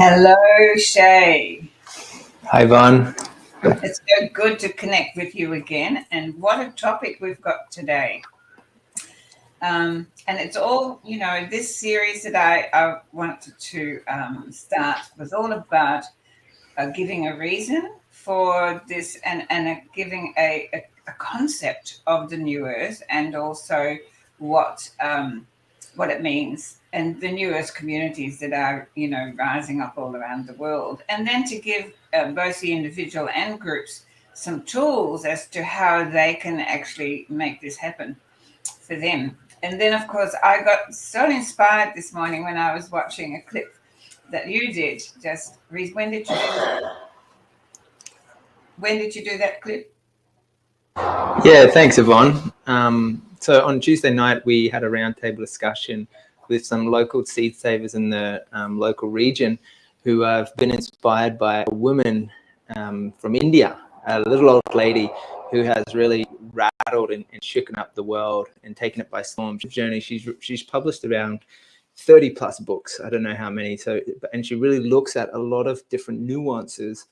Hello, Shay. Hi, Von. It's so good to connect with you again. And what a topic we've got today. And it's all, this series that I wanted to start was all about giving a reason for this and giving a concept of the new earth and also what what it means and the new earth communities that are rising up all around the world, and then to give both the individual and groups some tools as to how they can actually make this happen for them. And then of course I got so inspired this morning when I was watching a clip that you did. Just when did you do that clip? Yeah, thanks, Yvonne. So on Tuesday night, we had a roundtable discussion with some local seed savers in the local region who have been inspired by a woman from India, a little old lady who has really rattled and shooken up the world and taken it by storm. She's published around 30 plus books. I don't know how many. And she really looks at a lot of different nuances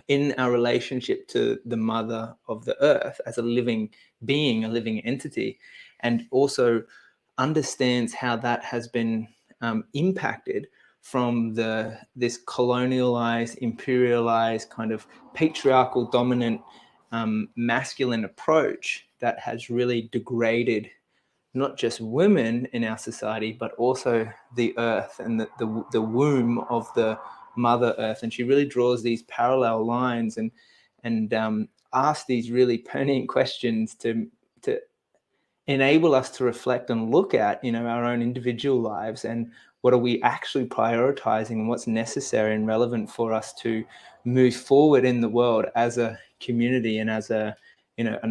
in our relationship to the mother of the earth as a living being, a living entity, and also understands how that has been impacted from this colonialized, imperialized, kind of patriarchal, dominant, masculine approach that has really degraded not just women in our society, but also the earth and the womb of the mother earth. And she really draws these parallel lines and asks these really pertinent questions to enable us to reflect and look at, our own individual lives and what are we actually prioritizing and what's necessary and relevant for us to move forward in the world as a community and as an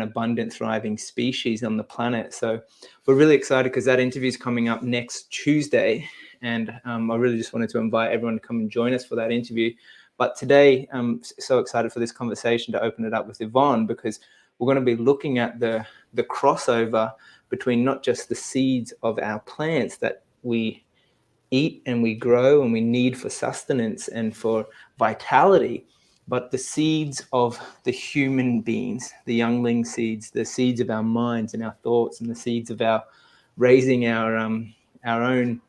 abundant, thriving species on the planet. So we're really excited because that interview is coming up next Tuesday. And I really just wanted to invite everyone to come and join us for that interview. But today, I'm so excited for this conversation to open it up with Yvonne, because we're going to be looking at the crossover between not just the seeds of our plants that we eat and we grow and we need for sustenance and for vitality, but the seeds of the human beings, the youngling seeds, the seeds of our minds and our thoughts, and the seeds of our raising our own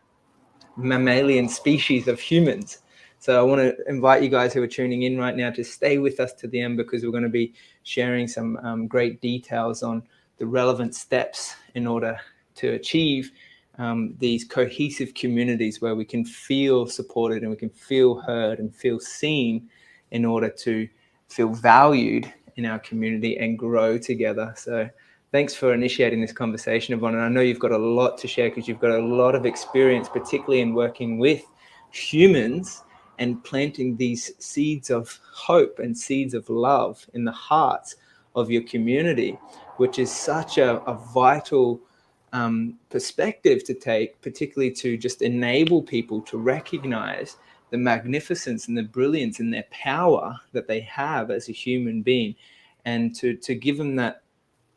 mammalian species of humans. So I want to invite you guys who are tuning in right now to stay with us to the end, because we're going to be sharing some great details on the relevant steps in order to achieve these cohesive communities where we can feel supported and we can feel heard and feel seen in order to feel valued in our community and grow together. So thanks for initiating this conversation, Yvonne. And I know you've got a lot to share because you've got a lot of experience, particularly in working with humans and planting these seeds of hope and seeds of love in the hearts of your community, which is such a vital perspective to take, particularly to just enable people to recognize the magnificence and the brilliance and their power that they have as a human being, and to give them that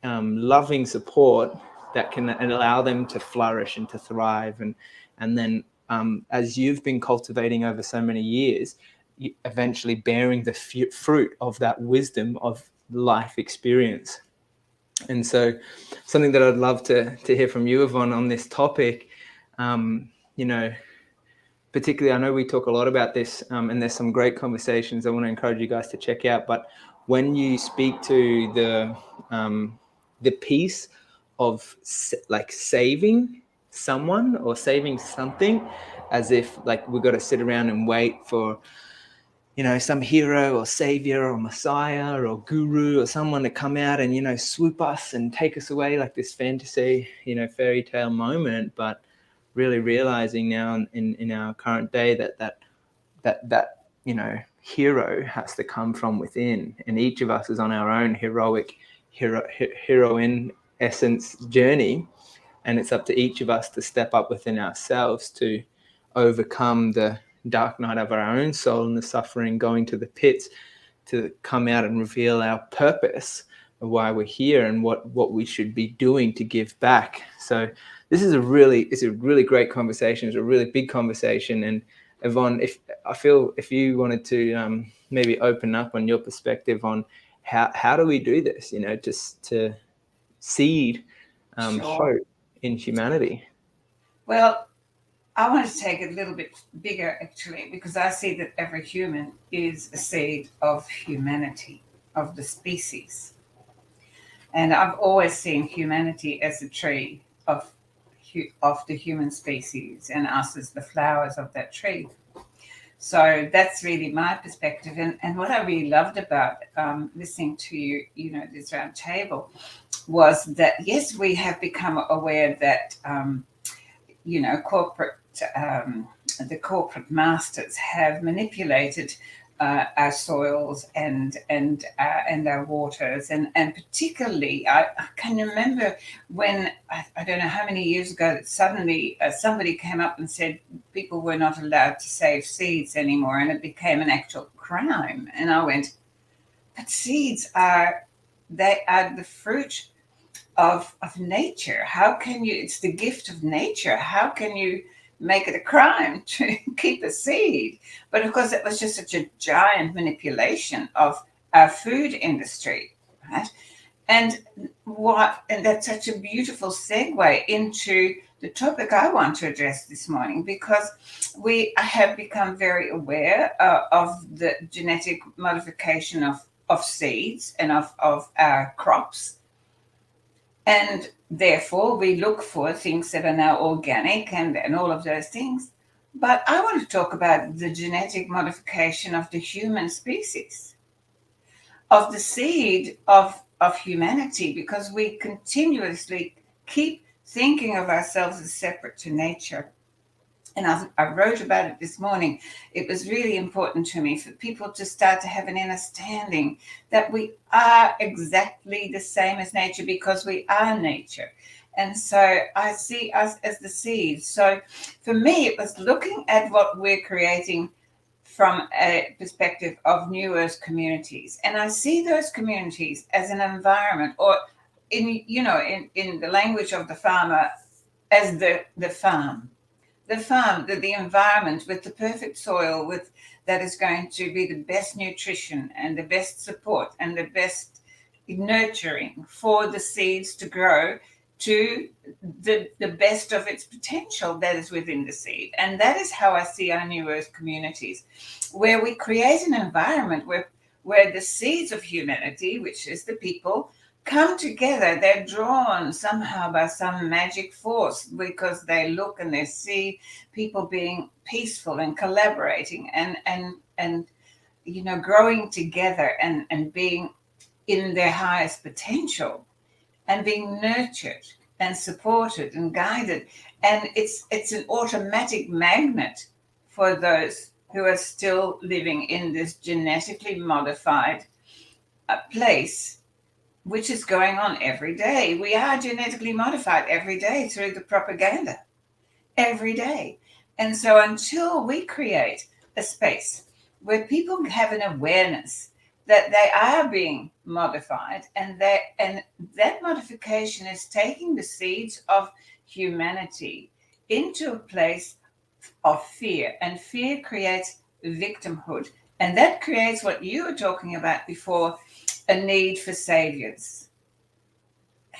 loving support that can allow them to flourish and to thrive. And then as you've been cultivating over so many years, eventually bearing the fruit of that wisdom of life experience. And so something that I'd love to hear from you, Yvonne, on this topic, particularly, I know we talk a lot about this, and there's some great conversations I want to encourage you guys to check out. But when you speak to the piece of like saving someone or saving something, as if like we've got to sit around and wait for some hero or savior or messiah or guru or someone to come out and swoop us and take us away like this fantasy fairy tale moment, but really realizing now in our current day that hero has to come from within, and each of us is on our own heroic heroine essence journey, and it's up to each of us to step up within ourselves to overcome the dark night of our own soul and the suffering, going to the pits to come out and reveal our purpose of why we're here and what we should be doing to give back. So this is a really great conversation. It's a really big conversation, and Yvonne, if you wanted to maybe open up on your perspective on how do we do this, just to seed Sure. hope in humanity. Well, I want to take it a little bit bigger, actually, because I see that every human is a seed of humanity, of the species. And I've always seen humanity as a tree of the human species, and us as the flowers of that tree. So that's really my perspective. And what I really loved about listening to you, this round table, was that, yes, we have become aware that, the corporate masters have manipulated our soils and our waters, and particularly I can remember when I don't know how many years ago that suddenly somebody came up and said people were not allowed to save seeds anymore, and it became an actual crime. And I went, but seeds are the fruit of nature. How can you? It's the gift of nature. How can you make it a crime to keep a seed? But of course, it was just such a giant manipulation of our food industry, right? And that's such a beautiful segue into the topic I want to address this morning, because we have become very aware of the genetic modification of seeds and of our crops. And therefore, we look for things that are now organic and all of those things. But I want to talk about the genetic modification of the human species, of the seed of humanity, because we continuously keep thinking of ourselves as separate to nature. And I wrote about it this morning. It was really important to me for people to start to have an understanding that we are exactly the same as nature, because we are nature. And so I see us as the seeds. So for me, it was looking at what we're creating from a perspective of New Earth communities. And I see those communities as an environment, or in the language of the farmer, as the farm. The environment with the perfect soil, that is going to be the best nutrition and the best support and the best nurturing for the seeds to grow to the best of its potential that is within the seed. And that is how I see our New Earth communities, where we create an environment where the seeds of humanity, which is the people, come together. They're drawn somehow by some magic force, because they look and they see people being peaceful and collaborating and growing together and being in their highest potential, and being nurtured and supported and guided. And it's an automatic magnet for those who are still living in this genetically modified place, which is going on every day. We are genetically modified every day through the propaganda, every day. And so until we create a space where people have an awareness that they are being modified, and that modification is taking the seeds of humanity into a place of fear, and fear creates victimhood, and that creates what you were talking about before, a need for saviors.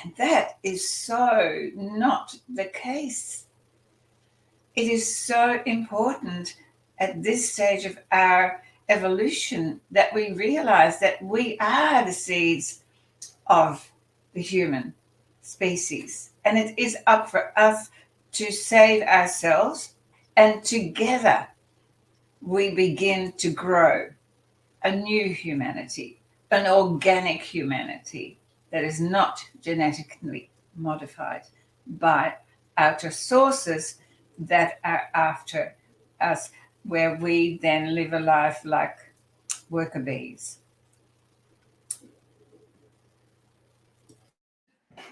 And that is so not the case. It is so important at this stage of our evolution that we realize that we are the seeds of the human species. And it is up for us to save ourselves, and together we begin to grow a new humanity, an organic humanity that is not genetically modified by outer sources that are after us, where we then live a life like worker bees.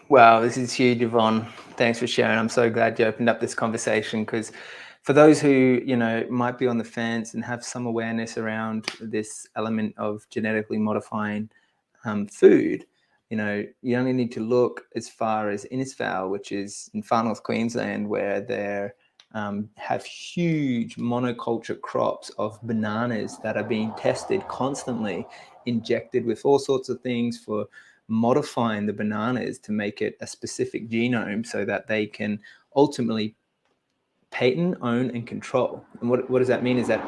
Wow, this is huge, Yvonne. Thanks for sharing. I'm so glad you opened up this conversation, because for those who, might be on the fence and have some awareness around this element of genetically modifying food, you only need to look as far as Innisfail, which is in far north Queensland, where they're have huge monoculture crops of bananas that are being tested constantly, injected with all sorts of things for modifying the bananas to make it a specific genome so that they can ultimately patent, own, and control. And what does that mean is that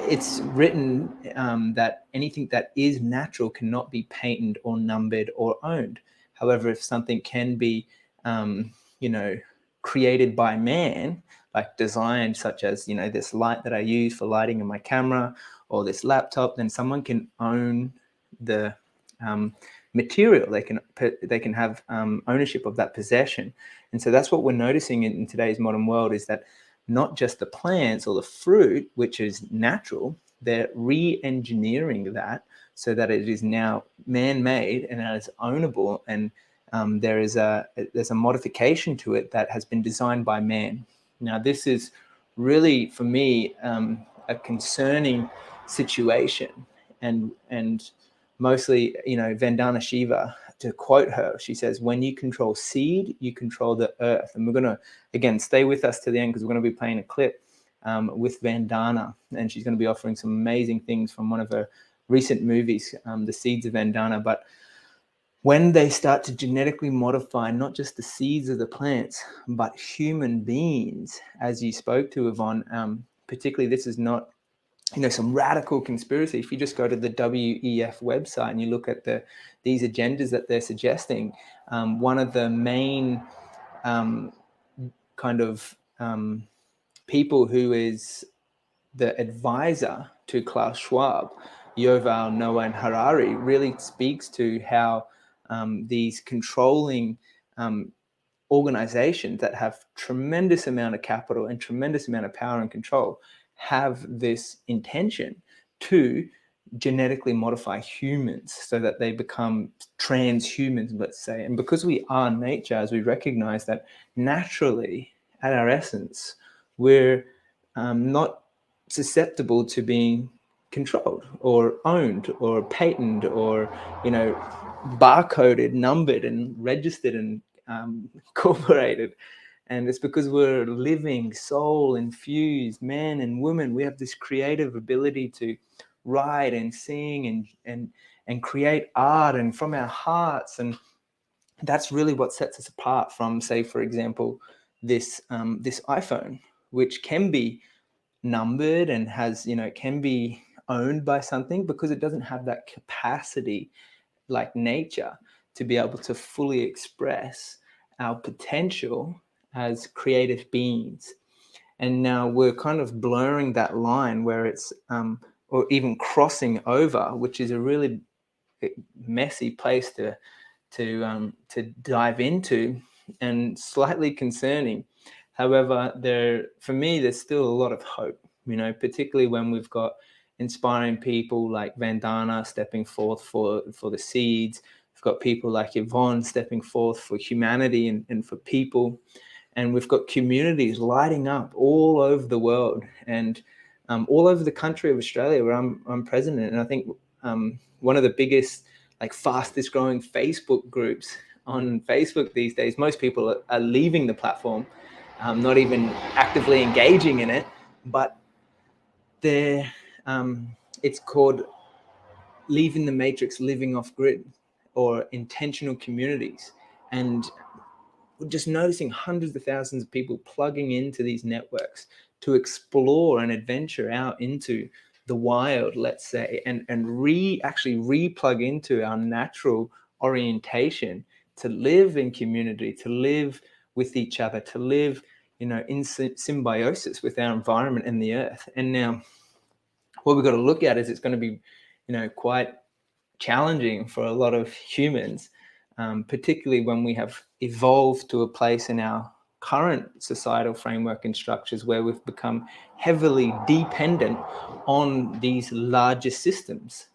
it's written that anything that is natural cannot be patented or numbered or owned. However, if something can be, created by man, like designed, such as, this light that I use for lighting in my camera or this laptop, then someone can own the material. They can have ownership of that possession. And so that's what we're noticing in today's modern world, is that not just the plants or the fruit, which is natural, they're re-engineering that so that it is now man-made and that is ownable, and there's a modification to it that has been designed by man. Now, this is really, for me, a concerning situation, and mostly, Vandana Shiva, to quote her, she says, when you control seed, you control the earth. And we're going to, again, stay with us to the end, because we're going to be playing a clip with Vandana, and she's going to be offering some amazing things from one of her recent movies, The Seeds of Vandana. But when they start to genetically modify not just the seeds of the plants, but human beings, as you spoke to, Yvonne, particularly, this is not some radical conspiracy. If you just go to the WEF website and you look at these agendas that they're suggesting, one of the main people who is the advisor to Klaus Schwab, Yuval Noah Harari, really speaks to how these controlling organizations that have tremendous amount of capital and tremendous amount of power and control have this intention to genetically modify humans so that they become transhumans, let's say. And because we are nature, as we recognize that naturally, at our essence, we're not susceptible to being controlled or owned or patented or, barcoded, numbered, and registered and incorporated. And it's because we're living, soul infused men and women. We have this creative ability to write and sing and create art, and from our hearts. And that's really what sets us apart from, say, for example, this iPhone, which can be numbered and has, can be owned by something, because it doesn't have that capacity like nature to be able to fully express our potential as creative beings. And now we're kind of blurring that line where it's or even crossing over, which is a really messy place to dive into, and slightly concerning. However, for me, there's still a lot of hope, particularly when we've got inspiring people like Vandana stepping forth for the seeds. We've got people like Yvonne stepping forth for humanity and for people. And we've got communities lighting up all over the world, and all over the country of Australia, where I'm president. And I think one of the biggest, fastest growing Facebook groups on Facebook these days, most people are leaving the platform, not even actively engaging in it, but it's called Leaving the Matrix, Living Off Grid, or intentional communities. And we're just noticing hundreds of thousands of people plugging into these networks to explore and adventure out into the wild, let's say, and actually re-plug into our natural orientation to live in community, to live with each other, to live, in symbiosis with our environment and the earth. And now what we've got to look at is it's going to be, quite challenging for a lot of humans, particularly when we have evolved to a place in our current societal framework and structures where we've become heavily dependent on these larger systems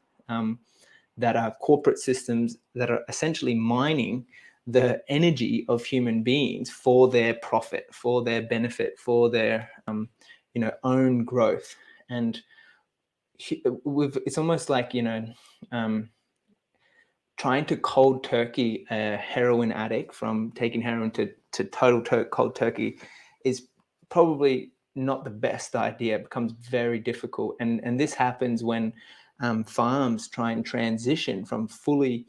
that are corporate systems that are essentially mining the energy of human beings for their profit, for their benefit, for their own growth. And it's almost like trying to cold turkey a heroin addict from taking heroin to total cold turkey is probably not the best idea. It becomes very difficult. And this happens when farms try and transition from fully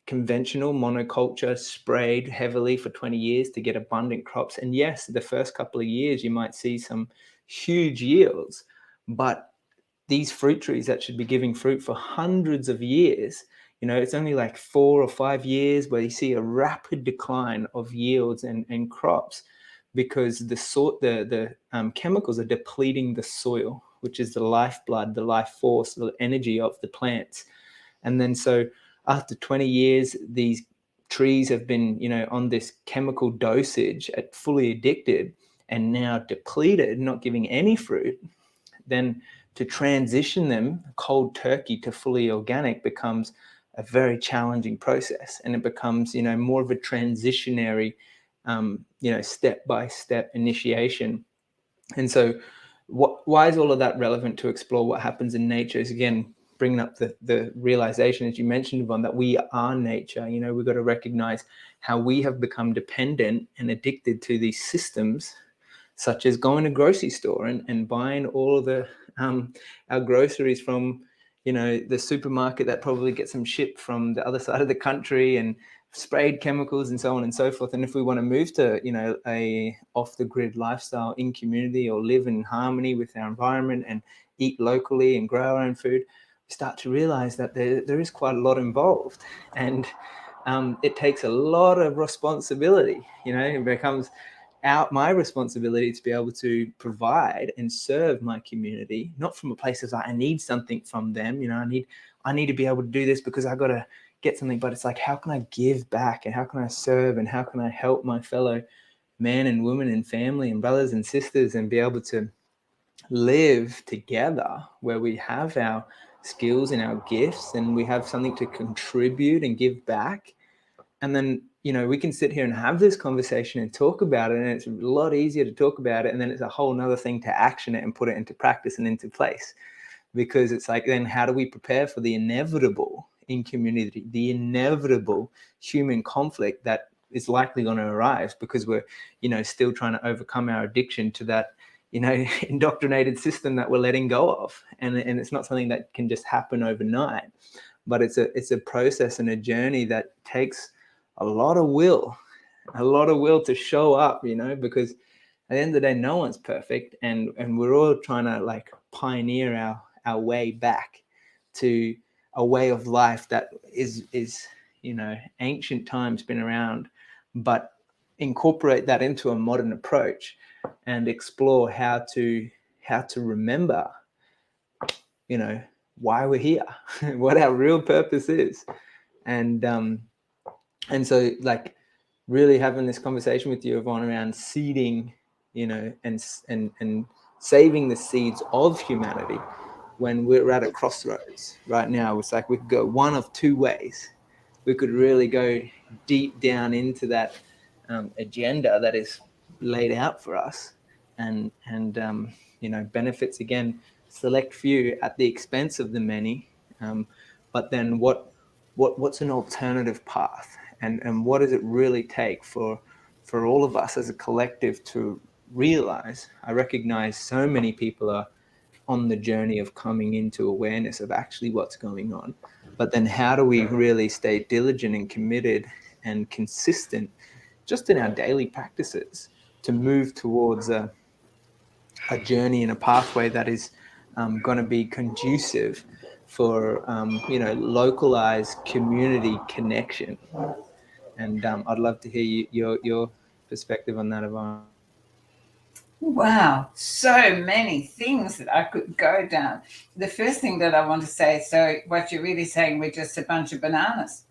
conventional monoculture, sprayed heavily for 20 years to get abundant crops. And yes, the first couple of years you might see some huge yields, but these fruit trees that should be giving fruit for hundreds of years, it's only like 4 or 5 years where you see a rapid decline of yields and crops, because the chemicals are depleting the soil, which is the lifeblood, the life force, the energy of the plants. And then so after 20 years, these trees have been, on this chemical dosage, at fully addicted and now depleted, not giving any fruit. Then to transition them cold turkey to fully organic becomes a very challenging process, and it becomes, more of a transitionary, step-by-step initiation. And so why is all of that relevant to explore what happens in nature? Is, again, bringing up the realization, as you mentioned, Yvonne, that we are nature. We've got to recognize how we have become dependent and addicted to these systems, such as going to grocery store and buying all of the our groceries from the supermarket that probably gets them shipped from the other side of the country, and sprayed chemicals and so on and so forth. And if we want to move to a off the grid lifestyle in community, or live in harmony with our environment and eat locally and grow our own food, we start to realize that there is quite a lot involved, and it takes a lot of responsibility. It becomes my responsibility to be able to provide and serve my community, not from a place of I need something from them. I need to be able to do this because I got to get something, but it's like, how can I give back, and how can I serve, and how can I help my fellow man and woman and family and brothers and sisters, and be able to live together where we have our skills and our gifts, and we have something to contribute and give back. And then, we can sit here and have this conversation and talk about it, and it's a lot easier to talk about it. And then it's a whole nother thing to action it and put it into practice and into place, because it's like, then how do we prepare for the inevitable in community, the inevitable human conflict that is likely going to arise because we're, still trying to overcome our addiction to that, indoctrinated system that we're letting go of. And it's not something that can just happen overnight, but it's a process and a journey that takes a lot of will to show up, because at the end of the day, no one's perfect. And we're all trying to pioneer our way back to a way of life that is ancient times, been around, but incorporate that into a modern approach and explore how to remember, why we're here, what our real purpose is. And so really having this conversation with you, Yvonne, around seeding, and saving the seeds of humanity when we're at a crossroads right now. It's like we could go one of two ways. We could really go deep down into that agenda that is laid out for us, and benefits, again, select few at the expense of the many. But then what's an alternative path, and what does it really take for all of us as a collective to realize? I recognize so many people are on the journey of coming into awareness of actually what's going on, but then how do we really stay diligent and committed and consistent just in our daily practices to move towards a journey and a pathway that is going to be conducive for localized community connection? And I'd love to hear your perspective on that, Yvonne. Wow, so many things that I could go down. The first thing that I want to say, so what you're really saying, we're just a bunch of bananas.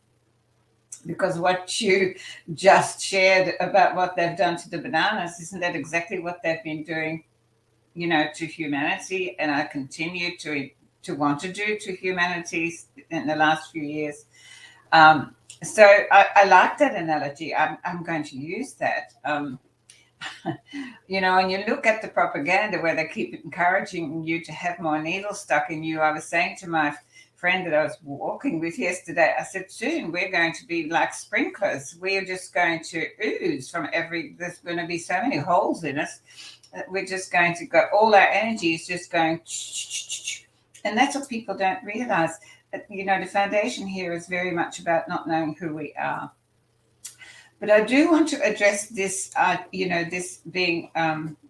Because what you just shared about what they've done to the bananas, isn't that exactly what they've been doing, to humanity, and I continue to want to do to humanity in the last few years. So I like that analogy. I'm going to use that. And you look at the propaganda where they keep encouraging you to have more needles stuck in you. I was saying to my friend that I was walking with yesterday, I said, soon we're going to be like sprinklers. We are just going to ooze from there's going to be so many holes in us that we're just going to go, all our energy is just going, and that's what people don't realize. The foundation here is very much about not knowing who we are. But I do want to address this, this being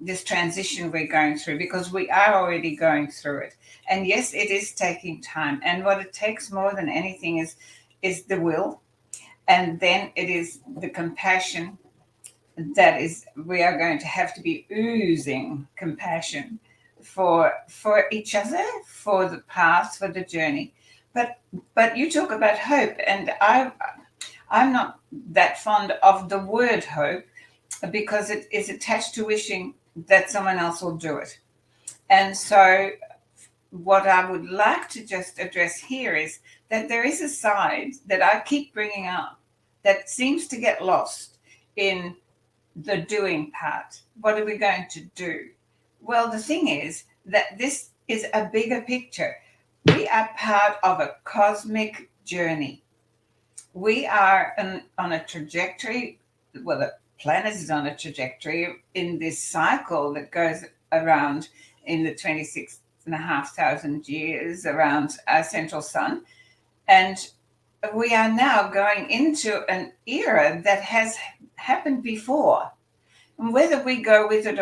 this transition we're going through, because we are already going through it. And yes, it is taking time. And what it takes more than anything is the will. And then it is the compassion that is, we are going to have to be oozing compassion for each other, for the path, for the journey. But you talk about hope, and I'm not that fond of the word hope, because it is attached to wishing that someone else will do it. And so what I would like to just address here is that there is a side that I keep bringing up that seems to get lost in the doing part. What are we going to do? Well, the thing is that this is a bigger picture. We are part of a cosmic journey. We are on a trajectory. Well, the planet is on a trajectory in this cycle that goes around in the 26,500 years around our central sun. And we are now going into an era that has happened before. And whether we go with it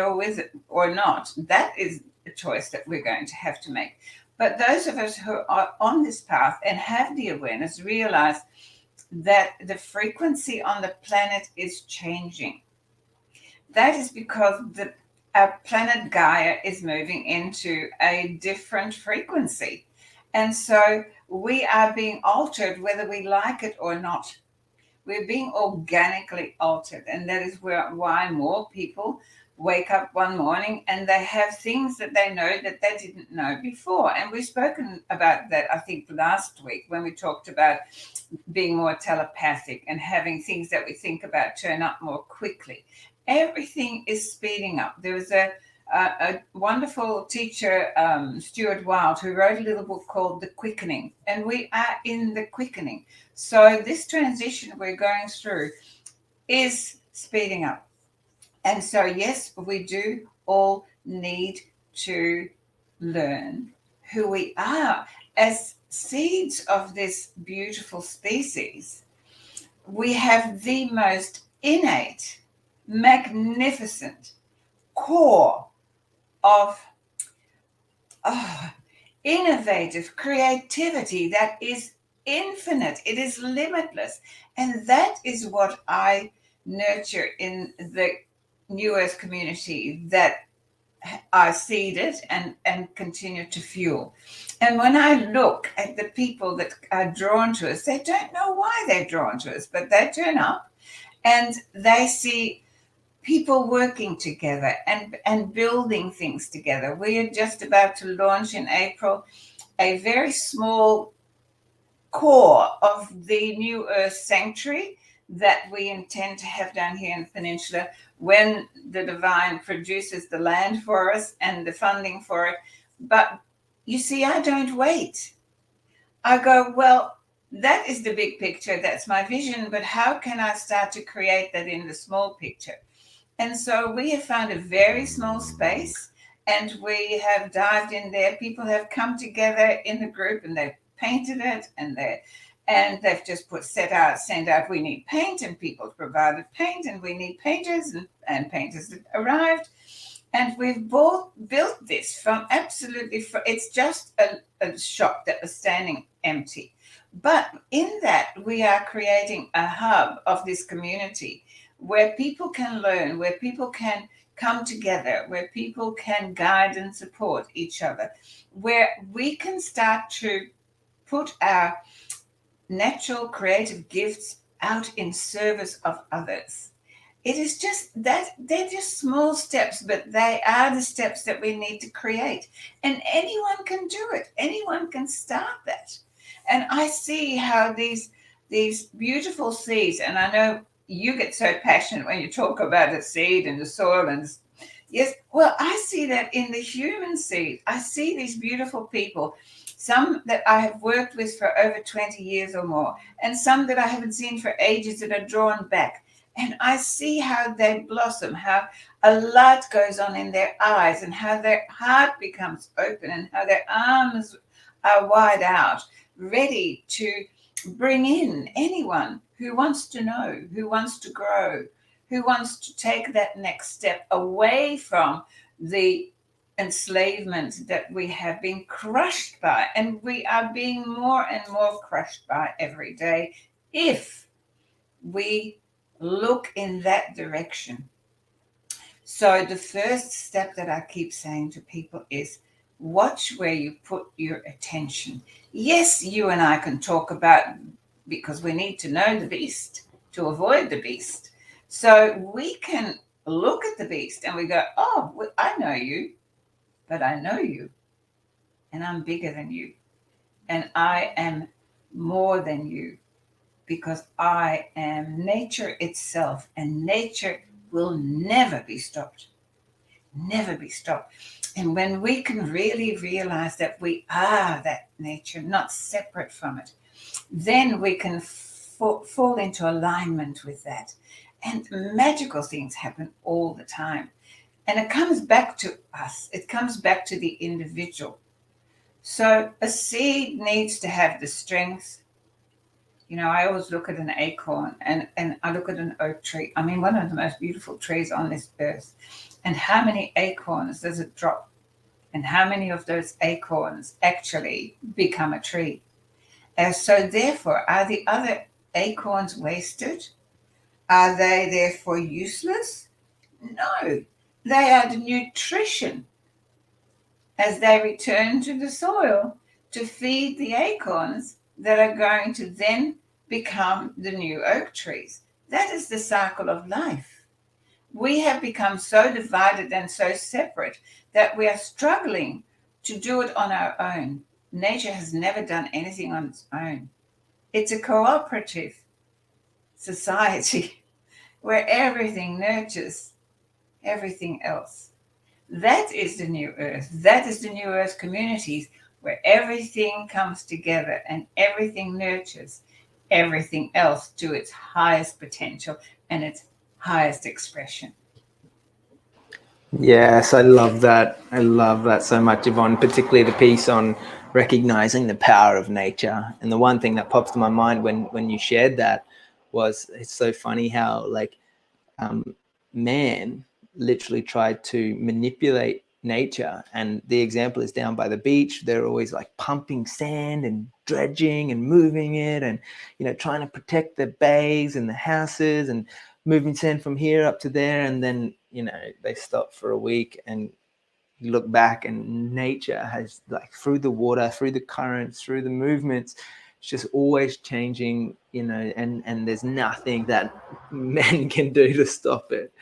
or not, that is a choice that we're going to have to make. But those of us who are on this path and have the awareness realize that the frequency on the planet is changing. That is because our planet Gaia is moving into a different frequency. And so we are being altered whether we like it or not. We're being organically altered. And that is why more people wake up one morning and they have things that they know that they didn't know before. And we've spoken about that, I think, last week when we talked about being more telepathic and having things that we think about turn up more quickly. Everything is speeding up. There was a wonderful teacher, Stuart Wilde, who wrote a little book called The Quickening, and we are in the quickening. So this transition we're going through is speeding up. And so, yes, we do all need to learn who we are as seeds of this beautiful species. We have the most innate, magnificent core of innovative creativity that is infinite. It is limitless. And that is what I nurture in the New Earth community that I seeded and continue to fuel. And when I look at the people that are drawn to us, they don't know why they're drawn to us, but they turn up and they see people working together and building things together. We are just about to launch in April a very small core of the New Earth Sanctuary that we intend to have down here in the peninsula when the divine produces the land for us and the funding for it. But you see, I don't wait. I go, well, that is the big picture. That's my vision. But how can I start to create that in the small picture? And so we have found a very small space and we have dived in there. People have come together in the group and they've painted it and they've just sent out, we need paint, and people provided paint, and we need painters, and painters arrived. And we've both built this from it's just a shop that was standing empty. But in that, we are creating a hub of this community where people can learn, where people can come together, where people can guide and support each other, where we can start to put our natural creative gifts out in service of others. It is just that they're just small steps, but they are the steps that we need to create. And anyone can do it. Anyone can start that. And I see how these beautiful seeds, and I know you get so passionate when you talk about the seed and the soil and yes, well, I see that in the human seed. I see these beautiful people some that I have worked with for over 20 years or more, and some that I haven't seen for ages that are drawn back. And I see how they blossom, how a light goes on in their eyes, and how their heart becomes open, and how their arms are wide out, ready to bring in anyone who wants to know, who wants to grow, who wants to take that next step away from the enslavement that we have been crushed by, and we are being more and more crushed by every day if we look in that direction. So the first step that I keep saying to people is watch where you put your attention. Yes, you and I can talk about, because we need to know the beast to avoid the beast. So we can look at the beast and we go, oh, I know you, but I know you, and I'm bigger than you, and I am more than you, because I am nature itself, and nature will never be stopped. Never be stopped. And when we can really realize that we are that nature, not separate from it, then we can fall into alignment with that. And magical things happen all the time. And it comes back to us, it comes back to the individual. So a seed needs to have the strength. You know, I always look at an acorn, and I look at an oak tree. I mean, one of the most beautiful trees on this earth. And how many acorns does it drop? And how many of those acorns actually become a tree? And so therefore, are the other acorns wasted? Are they therefore useless? No, they are the nutrition as they return to the soil to feed the acorns that are going to then become the new oak trees. That is the cycle of life. We have become so divided and so separate that we are struggling to do it on our own. Nature has never done anything on its own. It's a cooperative society where everything nurtures everything else. That is the new earth. That is the new earth communities where everything comes together and everything nurtures everything else to its highest potential and its highest expression. Yes, I love that. I love that so much, Yvonne, particularly the piece on recognizing the power of nature. And the one thing that pops to my mind when you shared that was, it's so funny how man literally tried to manipulate nature. And the example is down by the beach. They're always like pumping sand and dredging and moving it, and trying to protect the bays and the houses, and moving sand from here up to there. And then they stop for a week, and you look back, and nature has, like, through the water, through the currents, through the movements, it's just always changing, and there's nothing that men can do to stop it.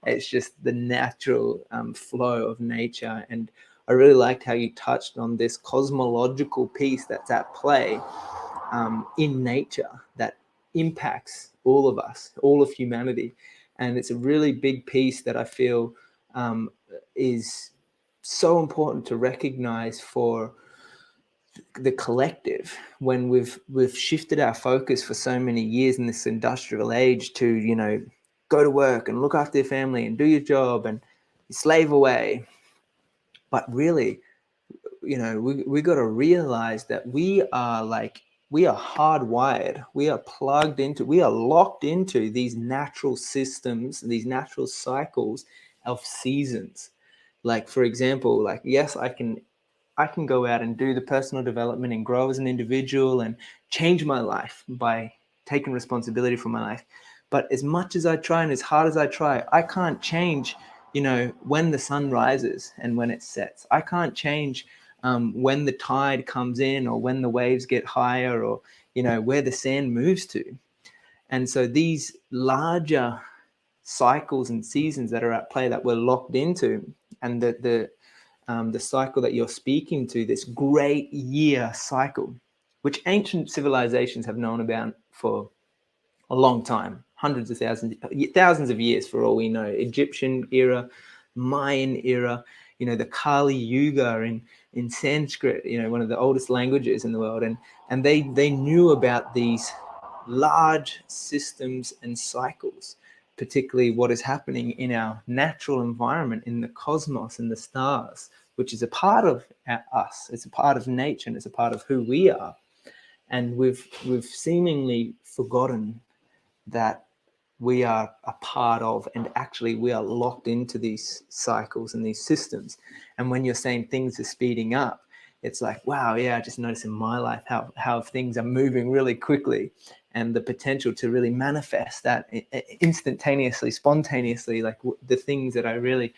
It's just the natural flow of nature. And I really liked how you touched on this cosmological piece that's at play in nature that impacts all of us, all of humanity. And it's a really big piece that I feel is so important to recognize for the collective, when we've shifted our focus for so many years in this industrial age to go to work and look after your family and do your job and slave away. But really, we got to realize that we are hardwired, we are plugged into, we are locked into these natural systems, these natural cycles of seasons. Like, for example, like, yes, I can go out and do the personal development and grow as an individual and change my life by taking responsibility for my life. But as much as I try and as hard as I try, I can't change, when the sun rises and when it sets. I can't change when the tide comes in, or when the waves get higher, or, where the sand moves to. And so these larger cycles and seasons that are at play that we're locked into, and the cycle that you're speaking to, this great year cycle, which ancient civilizations have known about for a long time, hundreds of thousands of years for all we know. Egyptian era, Mayan era, the Kali Yuga in in Sanskrit, one of the oldest languages in the world, and they knew about these large systems and cycles, particularly what is happening in our natural environment, in the cosmos and the stars, which is a part of us. It's a part of nature, and it's a part of who we are. And we've seemingly forgotten that we are a part of, and actually we are locked into these cycles and these systems. And when you're saying things are speeding up, it's like, wow, yeah, I just noticed in my life how things are moving really quickly, and the potential to really manifest that instantaneously, spontaneously, like the things that I really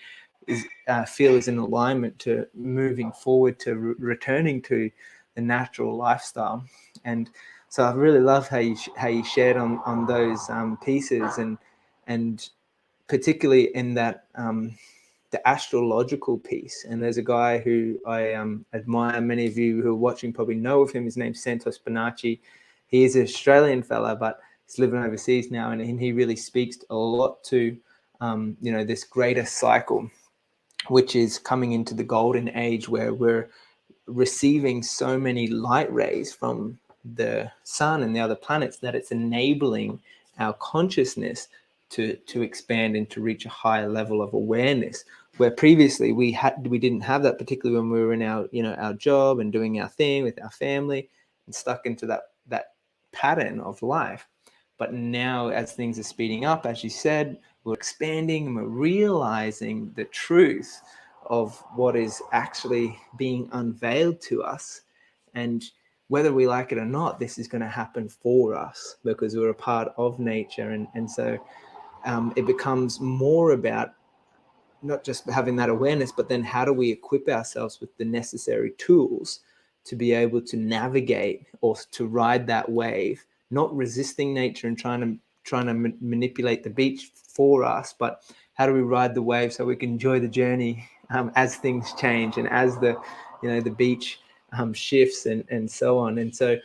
feel is in alignment to moving forward, to returning to the natural lifestyle. And so I really love how you shared on those pieces, and particularly in that the astrological piece. And there's a guy who I admire. Many of you who are watching probably know of him. His name's Santos Bonacci. He is an Australian fella, but he's living overseas now, and he really speaks a lot to this greater cycle, which is coming into the golden age, where we're receiving so many light rays from the sun and the other planets that it's enabling our consciousness to expand and to reach a higher level of awareness, where previously we didn't have that, particularly when we were in our job and doing our thing with our family and stuck into that pattern of life. But now, as things are speeding up, as you said, we're expanding and we're realizing the truth of what is actually being unveiled to us. And whether we like it or not, this is going to happen for us because we're a part of nature. And so it becomes more about not just having that awareness, but then how do we equip ourselves with the necessary tools to be able to navigate or to ride that wave, not resisting nature and trying to manipulate the beach for us, but how do we ride the wave so we can enjoy the journey as things change and as the beach shifts and so on. And so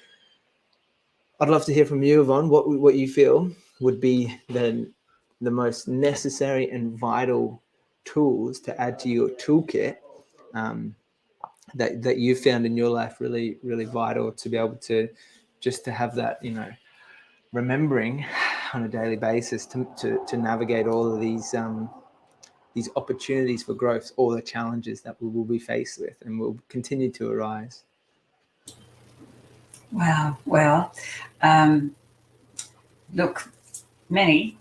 I'd love to hear from you, Yvonne, what you feel would be the most necessary and vital tools to add to your toolkit that you found in your life really, really vital to be able to just to have that, remembering on a daily basis to navigate all of these opportunities for growth, all the challenges that we will be faced with and will continue to arise. Wow. Well, look, many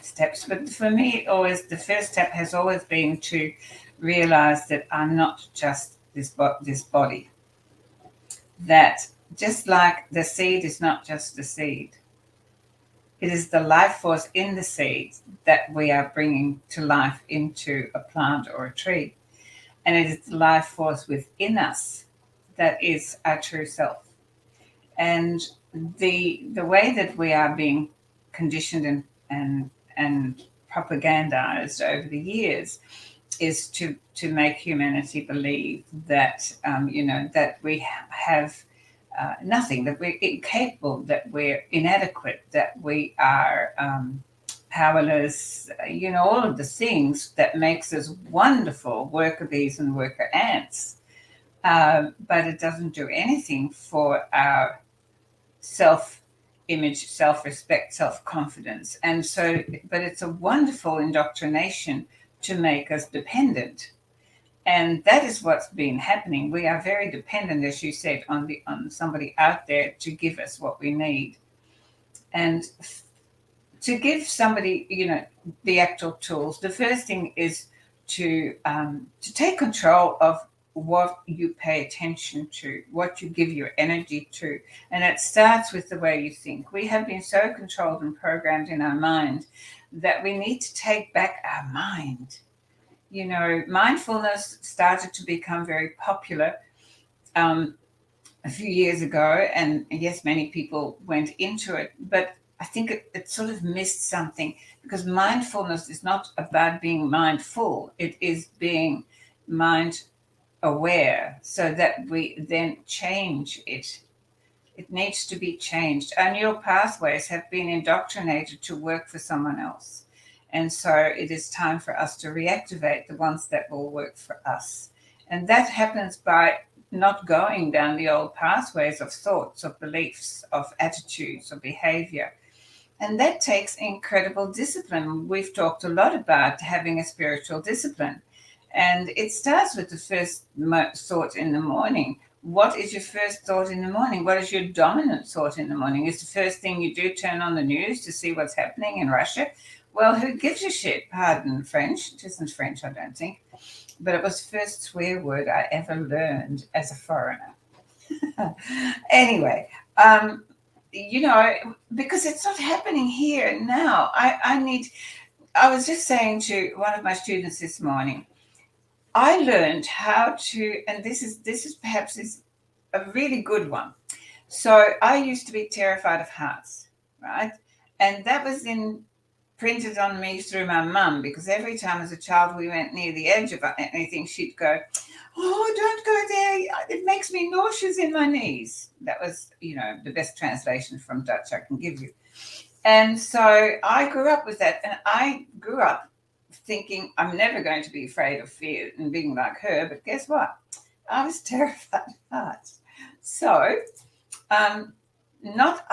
steps, but for me, always the first step has always been to realize that I'm not just this body. That just like the seed is not just the seed, it is the life force in the seed that we are bringing to life into a plant or a tree. And it is the life force within us that is our true self. And the way that we are being conditioned and propagandized over the years is to make humanity believe that that we have nothing, that we're incapable, that we're inadequate, that we are powerless, all of the things that makes us wonderful worker bees and worker ants. But it doesn't do anything for our self-image, self-respect, self-confidence. And so, but it's a wonderful indoctrination to make us dependent. And that is what's been happening. We are very dependent, as you said, on somebody out there to give us what we need. And to give somebody, the actual tools, the first thing is to take control of what you pay attention to, what you give your energy to. And it starts with the way you think. We have been so controlled and programmed in our mind that we need to take back our mind. Mindfulness started to become very popular a few years ago. And yes, many people went into it, but I think it sort of missed something, because mindfulness is not about being mindful. It is being mind aware so that we then change it. It needs to be changed. Our neural pathways have been indoctrinated to work for someone else. And so it is time for us to reactivate the ones that will work for us. And that happens by not going down the old pathways of thoughts, of beliefs, of attitudes, of behavior. And that takes incredible discipline. We've talked a lot about having a spiritual discipline. And it starts with the first thought in the morning. What is your first thought in the morning? What is your dominant thought in the morning? Is the first thing you do turn on the news to see what's happening in Russia? Well, who gives a shit? Pardon French. It isn't French, I don't think. But it was the first swear word I ever learned as a foreigner. Anyway, because it's not happening here now. I was just saying to one of my students this morning, I learned how to, and this is perhaps a really good one. So I used to be terrified of heights, right? And that was printed on me through my mum, because every time as a child we went near the edge of anything, she'd go, "Oh, don't go there. It makes me nauseous in my knees." That was, the best translation from Dutch I can give you. And so I grew up with that. And I grew up thinking I'm never going to be afraid of fear and being like her. But guess what? I was terrified of heights. So I'm not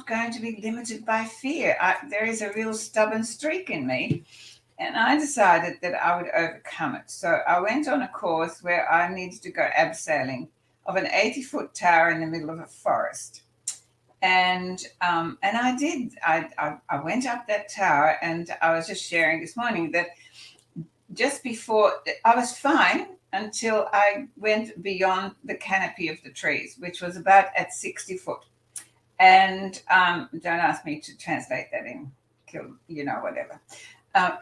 going to be limited by fear. There is a real stubborn streak in me. And I decided that I would overcome it. So I went on a course where I needed to go abseiling of an 80-foot tower in the middle of a forest. And I did. I went up that tower, and I was just sharing this morning that just before, I was fine until I went beyond the canopy of the trees, which was about at 60 foot. And don't ask me to translate that in, whatever.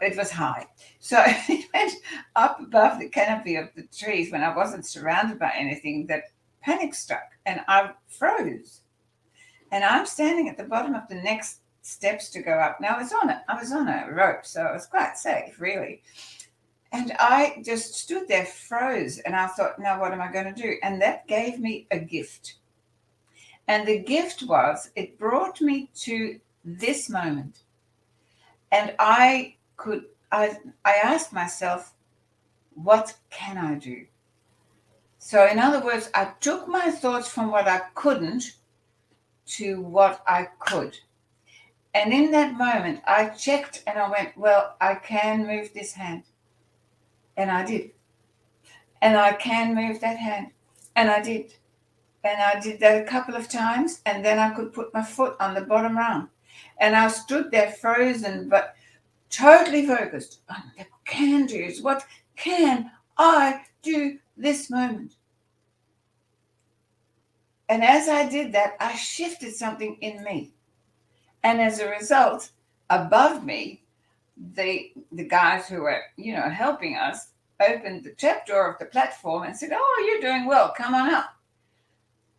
It was high. So it went up above the canopy of the trees when I wasn't surrounded by anything, that panic struck and I froze. And I'm standing at the bottom of the next steps to go up. Now I was on a rope, so it was quite safe, really. And I just stood there, froze, and I thought, now what am I going to do? And that gave me a gift. And the gift was, it brought me to this moment. And I asked myself, what can I do? So in other words, I took my thoughts from what I couldn't to what I could. And in that moment, I checked and I went, well, I can move this hand. And I did. And I can move that hand. And I did. And I did that a couple of times. And then I could put my foot on the bottom rung. And I stood there frozen, but totally focused on the can do's. What can I do this moment? And as I did that, I shifted something in me. And as a result, above me, the guys who were, helping us opened the trapdoor of the platform and said, "Oh, you're doing well. Come on up."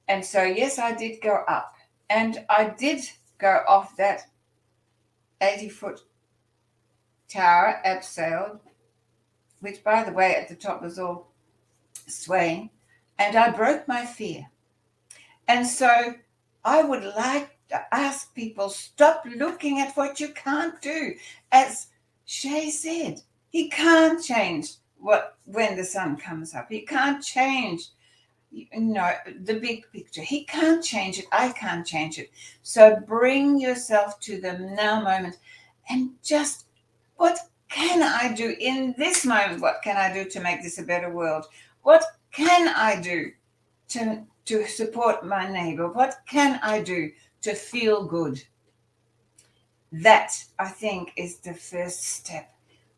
And so, yes, I did go up. And I did go off that 80-foot tower, abseiled, which, by the way, at the top was all swaying. And I broke my fear. And so I would like to ask people, stop looking at what you can't do. As Shay said, he can't change when the sun comes up. He can't change, the big picture. He can't change it. I can't change it. So bring yourself to the now moment and just, what can I do in this moment? What can I do to make this a better world? What can I do to support my neighbor? What can I do to feel good? That, I think, is the first step,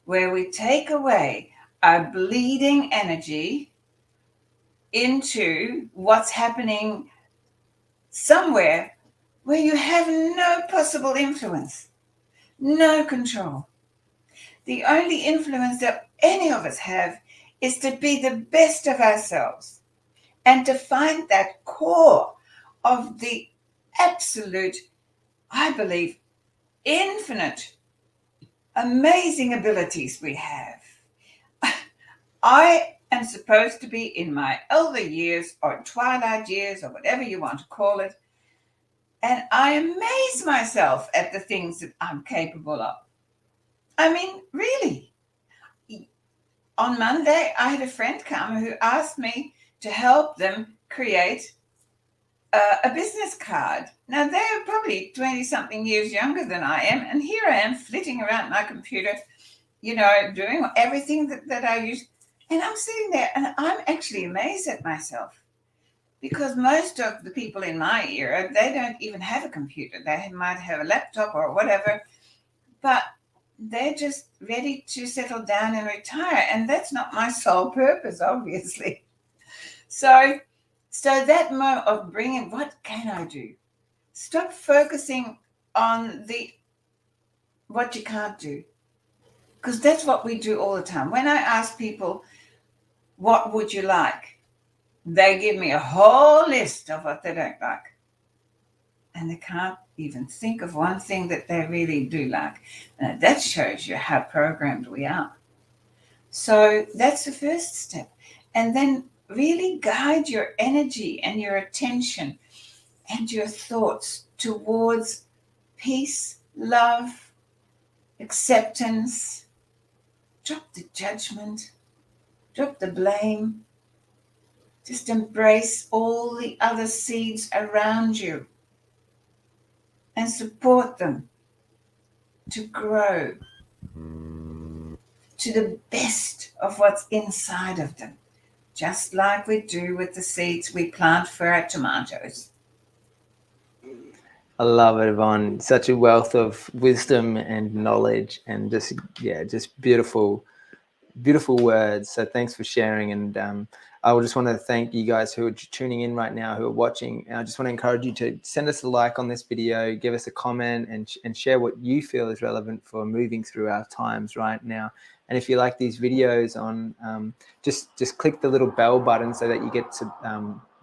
where we take away our bleeding energy into what's happening somewhere where you have no possible influence, no control. The only influence that any of us have is to be the best of ourselves and to find that core of the absolute, I believe, infinite, amazing abilities we have. I am supposed to be in my elder years or twilight years or whatever you want to call it. And I amaze myself at the things that I'm capable of. I mean, really. on Monday, I had a friend come who asked me to help them create a business card. Now, they're probably 20-something years younger than I am, and here I am flitting around my computer, doing everything that I use. And I'm sitting there, and I'm actually amazed at myself, because most of the people in my era, they don't even have a computer. They might have a laptop or whatever, but they're just ready to settle down and retire. And that's not my sole purpose, obviously. So that moment of bringing, what can I do? Stop focusing on what you can't do, because that's what we do all the time. When I ask people, what would you like? They give me a whole list of what they don't like. And they can't even think of one thing that they really do like. Now, that shows you how programmed we are. So that's the first step. And then really guide your energy and your attention and your thoughts towards peace, love, acceptance. Drop the judgment, drop the blame. Just embrace all the other seeds around you and support them to grow to the best of what's inside of them, just like we do with the seeds we plant for our tomatoes. I love it, Yvonne. Such a wealth of wisdom and knowledge, and just beautiful words. So thanks for sharing. And I just want to thank you guys who are tuning in right now, who are watching. And I just want to encourage you to send us a like on this video, give us a comment, and share what you feel is relevant for moving through our times right now. And if you like these videos, just click the little bell button so that you get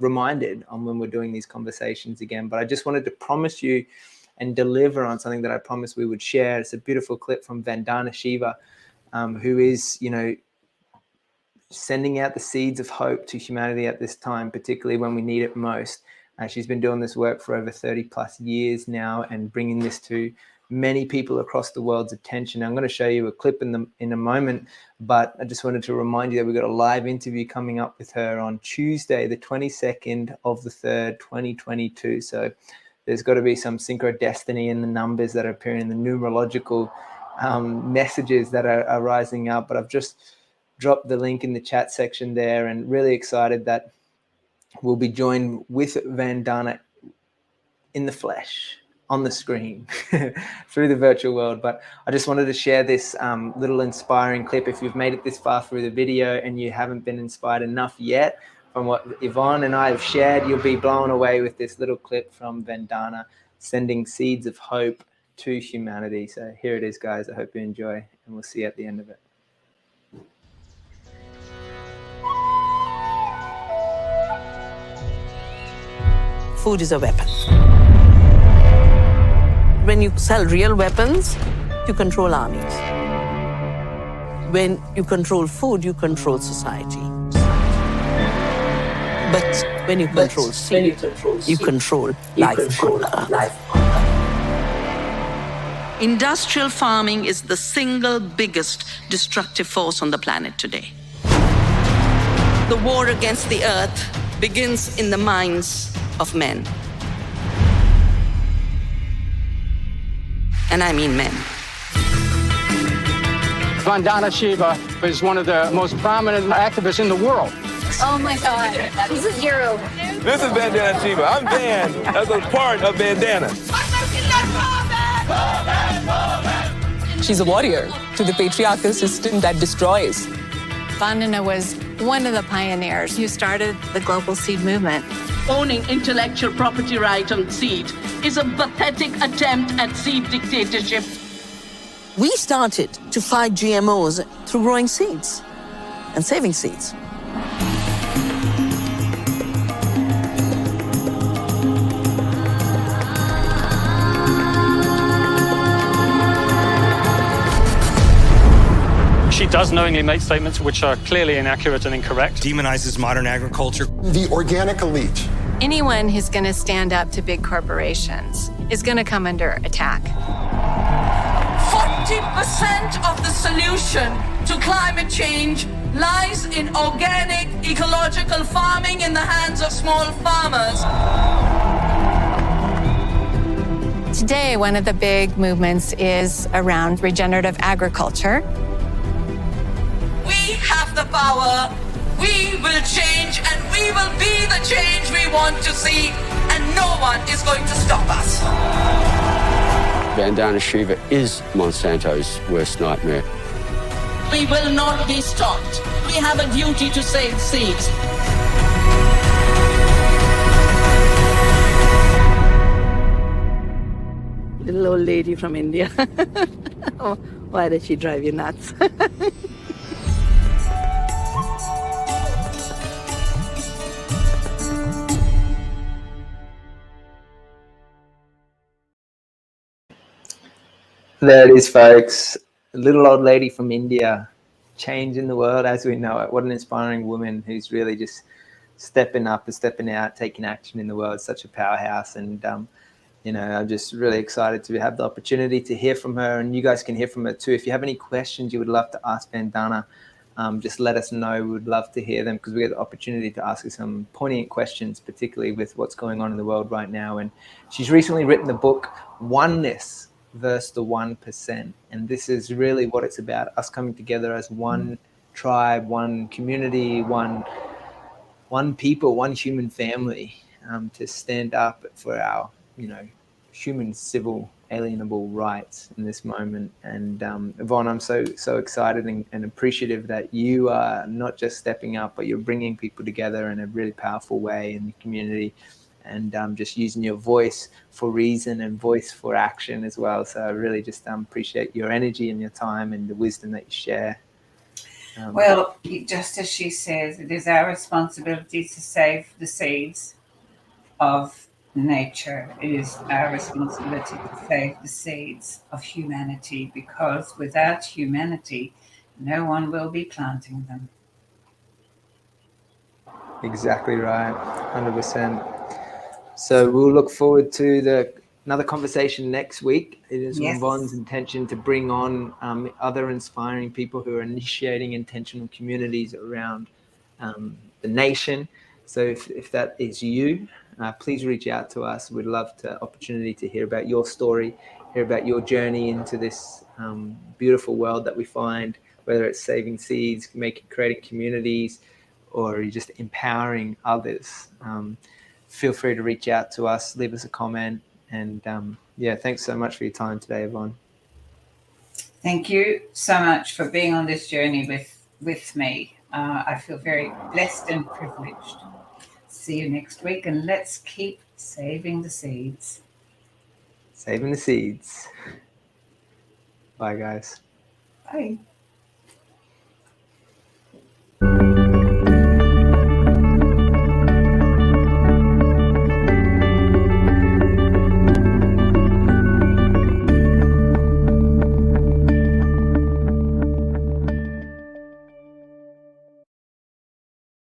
reminded on when we're doing these conversations again. But I just wanted to promise you and deliver on something that I promised we would share. It's a beautiful clip from Vandana Shiva, who is, sending out the seeds of hope to humanity at this time, particularly when we need it most. She's been doing this work for over 30 plus years now and bringing this to many people across the world's attention. I'm going to show you a clip in a moment, but I just wanted to remind you that we've got a live interview coming up with her on Tuesday, the 22nd of the 3rd, 2022. So there's got to be some synchrodestiny in the numbers that are appearing in the numerological messages that are rising up. But I've just dropped the link in the chat section there, and really excited that we'll be joined with Vandana in the flesh, on the screen, through the virtual world. But I just wanted to share this little inspiring clip. If you've made it this far through the video and you haven't been inspired enough yet from what Yvonne and I have shared, you'll be blown away with this little clip from Vandana sending seeds of hope to humanity. So here it is, guys. I hope you enjoy, and we'll see you at the end of it. Food is a weapon. When you sell real weapons, you control armies. When you control food, you control society. But when you control seed, you control life on Earth. Industrial farming is the single biggest destructive force on the planet today. The war against the Earth begins in the minds of men. And I mean men. Vandana Shiva is one of the most prominent activists in the world. Oh my God, he's a hero. This is Vandana Shiva. I'm Dan, as a part of Vandana. She's a warrior to the patriarchal system that destroys. Vandana was one of the pioneers who started the global seed movement. Owning intellectual property right on seed is a pathetic attempt at seed dictatorship. We started to fight GMOs through growing seeds and saving seeds. She does knowingly make statements which are clearly inaccurate and incorrect. Demonizes modern agriculture. The organic elite. Anyone who's going to stand up to big corporations is going to come under attack. 40% of the solution to climate change lies in organic, ecological farming in the hands of small farmers. Today, one of the big movements is around regenerative agriculture. We have the power, we will change, and we will be the change we want to see, and no one is going to stop us. Vandana Shiva is Monsanto's worst nightmare. We will not be stopped. We have a duty to save seeds. Little old lady from India. Oh, why did she drive you nuts? There it is, folks. A little old lady from India, changing the world as we know it. What an inspiring woman who's really just stepping up and stepping out, taking action in the world. Such a powerhouse. And, I'm just really excited to have the opportunity to hear from her. And you guys can hear from her too. If you have any questions you would love to ask Vandana, just let us know. We would love to hear them because we get the opportunity to ask her some poignant questions, particularly with what's going on in the world right now. And she's recently written the book Oneness versus the 1%. And this is really what it's about, us coming together as one tribe, one community, one people, one human family, to stand up for our, human, civil, alienable rights in this moment. And Yvonne, I'm so excited and appreciative that you are not just stepping up, but you're bringing people together in a really powerful way in the community, and just using your voice for reason and voice for action as well. So I really just appreciate your energy and your time and the wisdom that you share. Well, just as she says, it is our responsibility to save the seeds of nature. It is our responsibility to save the seeds of humanity, because without humanity, no one will be planting them. Exactly right, 100%. So we'll look forward to another conversation next week. It is Yvonne's intention to bring on other inspiring people who are initiating intentional communities around the nation. So if that is you, please reach out to us. We'd love the opportunity to hear about your story, hear about your journey into this beautiful world that we find, whether it's saving seeds, creating communities, or you're just empowering others. Feel free to reach out to us, leave us a comment. And thanks so much for your time today, Yvonne. Thank you so much for being on this journey with me. I feel very blessed and privileged. See you next week, and let's keep saving the seeds. Saving the seeds. Bye, guys. Bye.